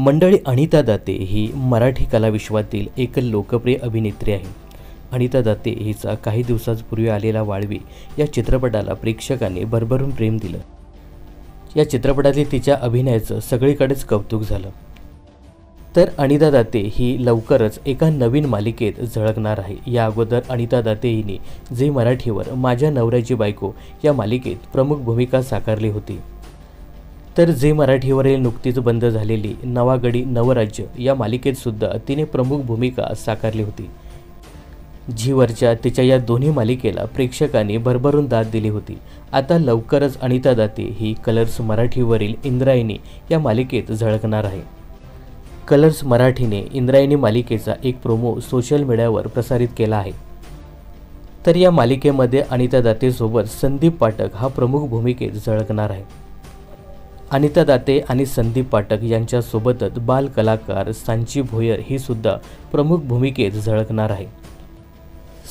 मंडळी, अनिता दाते ही मराठी कलाविश्वातील एक लोकप्रिय अभिनेत्री आहे। अनिता दाते हिचा काही दिवसांपूर्वी आलेला वाळवी या चित्रपटाला प्रेक्षकांनी भरभरून प्रेम दिलं। या चित्रपटातील तिच्या अभिनयाचं सगळीकडेच कौतुक झालं। तर अनिता दाते ही लवकरच एका नवीन मालिकेत झळकणार आहे। या अगोदर अनिता दाते हिने झी मराठीवर माझ्या नवऱ्याची बायको या मालिकेत प्रमुख भूमिका साकारली होती। तर झी मराठीवरील नुकतीच बंद झालेली नवा गडी नवराज्य या मालिकेत सुद्धा तिने प्रमुख भूमिका साकारली होती। झीवरच्या तिच्या या दोन्ही मालिकेला प्रेक्षकांनी भरभरून दाद दिली होती। आता लवकरच अनिता दाते ही कलर्स मराठीवरील इंद्रायणी या मालिकेत झळकणार आहे। कलर्स मराठीने इंद्रायणी मालिकेचा एक प्रोमो सोशल मीडियावर प्रसारित केला आहे। तर या मालिकेमध्ये अनिता दातेसोबत संदीप पाठक हा प्रमुख भूमिकेत झळकणार आहे। अनिता दाते आणि संदीप पाठक यांच्यासोबतच बाल कलाकार सांची भोयर ही सुद्धा प्रमुख भूमिकेत झळकणार आहे।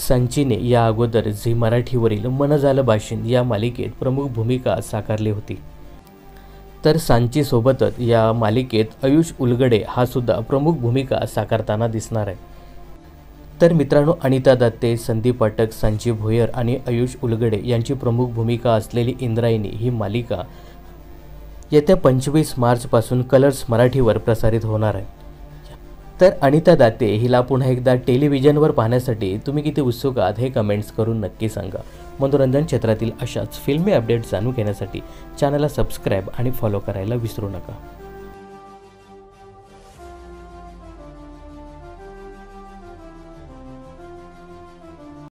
सांचीने या अगोदर झी मराठीवरील मन झालं बाशिंद या मालिकेत प्रमुख भूमिका साकारली होती। तर सांचीसोबतच या मालिकेत आयुष उलगडे हा सुद्धा प्रमुख भूमिका साकारताना दिसणार आहे। तर मित्रांनो, अनिता दाते, संदीप पाठक, सांची भोयर आणि आयुष उलगडे यांची प्रमुख भूमिका असलेली इंद्रायणी ही मालिका येत्या 25 मार्चपासून कलर्स मराठीवर प्रसारित होणार आहे। तर अनिता दाते हिला पुन्हा एकदा टेलिव्हिजनवर पाहण्यासाठी तुम्ही किती उत्सुक आहात हे कमेंट्स करून नक्की सांगा। मनोरंजन क्षेत्रातील अशाच फिल्मी अपडेट्स जाणून घेण्यासाठी चॅनलला सबस्क्राईब आणि फॉलो करायला विसरू नका।